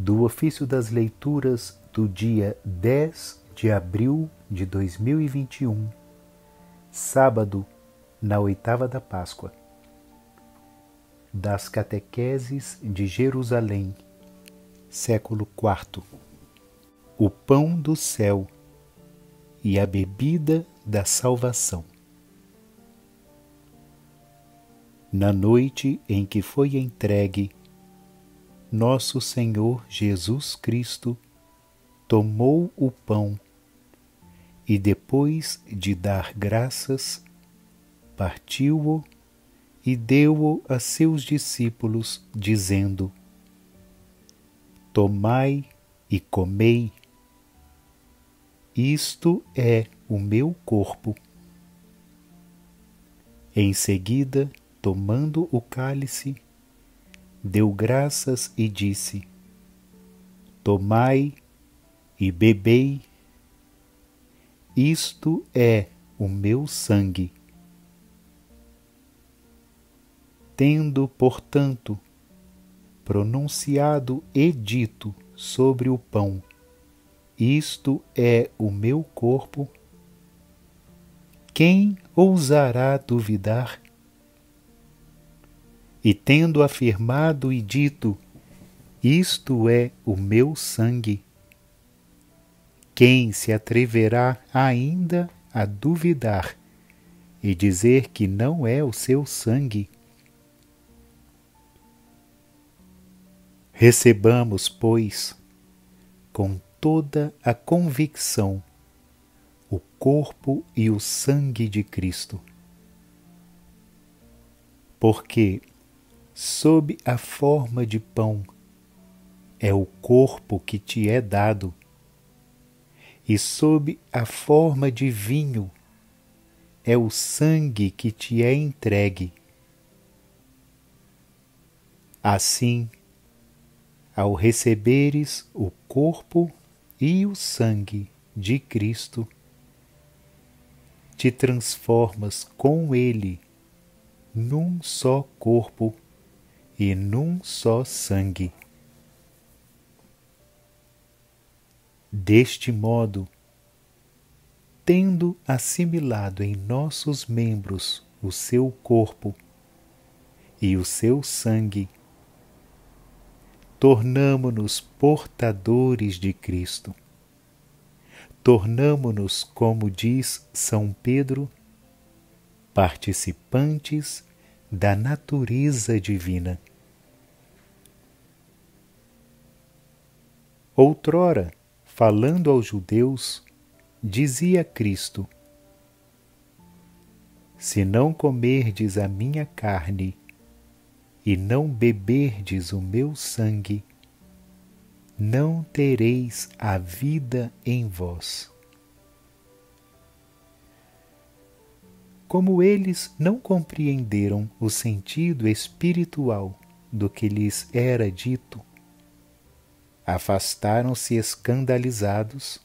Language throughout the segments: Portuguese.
do ofício das leituras do dia 10 de abril de 2021, sábado, na oitava da Páscoa, das Catequeses de Jerusalém, século IV. O pão do céu e a bebida da salvação. Na noite em que foi entregue, nosso Senhor Jesus Cristo tomou o pão e, depois de dar graças, partiu-o e deu-o a seus discípulos, dizendo: Tomai e comei, isto é o meu corpo. Em seguida, tomando o cálice, deu graças e disse: Tomai e bebei, isto é o meu sangue. Tendo, portanto, pronunciado e dito sobre o pão: Isto é o meu corpo, quem ousará duvidar? E tendo afirmado e dito: Isto é o meu sangue, quem se atreverá ainda a duvidar e dizer que não é o seu sangue? Recebamos, pois, com toda a convicção, o corpo e o sangue de Cristo. Porque, sob a forma de pão, é o corpo que te é dado, e sob a forma de vinho, é o sangue que te é entregue. Assim, ao receberes o corpo e o sangue de Cristo, te transformas com Ele num só corpo e num só sangue. Deste modo, tendo assimilado em nossos membros o seu corpo e o seu sangue, tornamo-nos portadores de Cristo. Tornamo-nos, como diz São Pedro, participantes da natureza divina. Outrora, falando aos judeus, dizia Cristo: Se não comerdes a minha carne e não beberdes o meu sangue, não tereis a vida em vós. Como eles não compreenderam o sentido espiritual do que lhes era dito, afastaram-se escandalizados,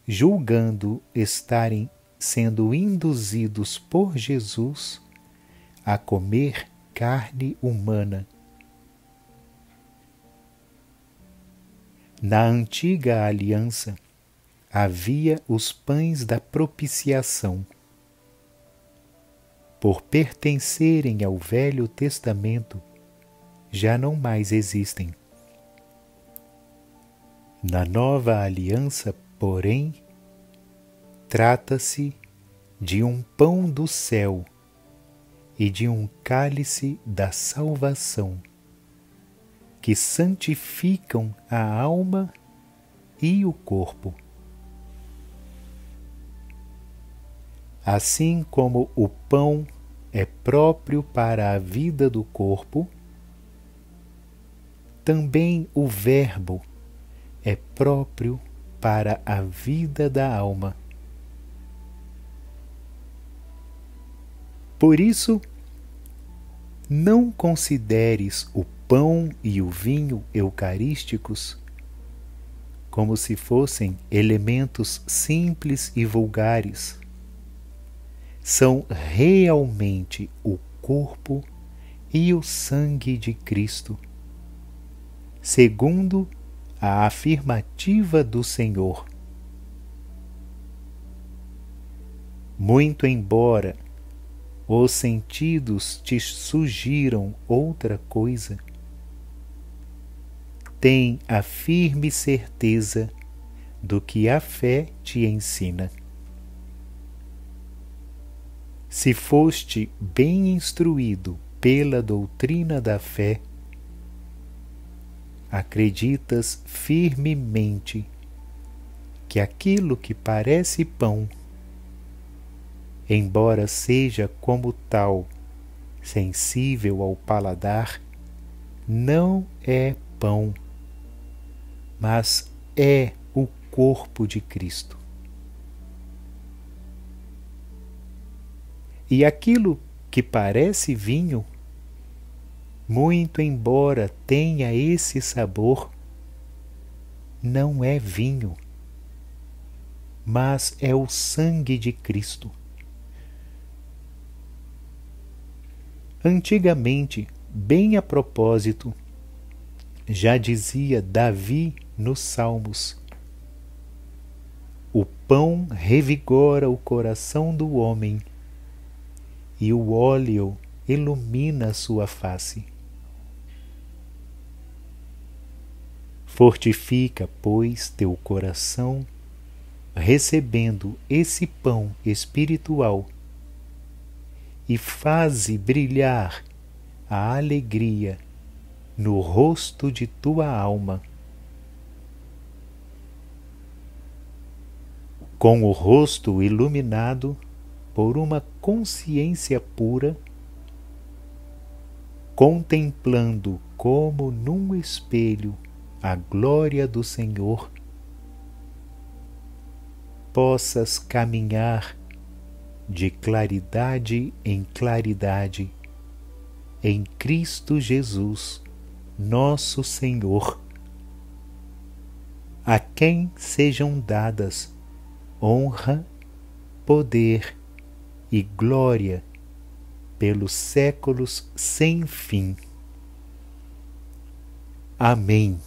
julgando estarem sendo induzidos por Jesus a comer carne humana. Na antiga aliança havia os pães da propiciação. Por pertencerem ao Velho Testamento, já não mais existem. Na nova aliança, porém, trata-se de um pão do céu e de um cálice da salvação, que santificam a alma e o corpo. Assim como o pão é próprio para a vida do corpo, também o Verbo é próprio para a vida da alma. Por isso, não consideres o pão e o vinho eucarísticos como se fossem elementos simples e vulgares. São realmente o corpo e o sangue de Cristo, segundo a afirmativa do Senhor. Muito embora os sentidos te sugiram outra coisa, tem a firme certeza do que a fé te ensina. Se foste bem instruído pela doutrina da fé, acreditas firmemente que aquilo que parece pão, embora seja como tal sensível ao paladar, não é pão, mas é o corpo de Cristo. E aquilo que parece vinho, muito embora tenha esse sabor, não é vinho, mas é o sangue de Cristo. Antigamente, bem a propósito, já dizia Davi nos Salmos: o pão revigora o coração do homem e o óleo ilumina a sua face. Fortifica, pois, teu coração, recebendo esse pão espiritual, e faze brilhar a alegria no rosto de tua alma. Com o rosto iluminado por uma consciência pura, contemplando como num espelho a glória do Senhor, possas caminhar de claridade em claridade em Cristo Jesus, nosso Senhor, a quem sejam dadas honra, poder e glória pelos séculos sem fim. Amém.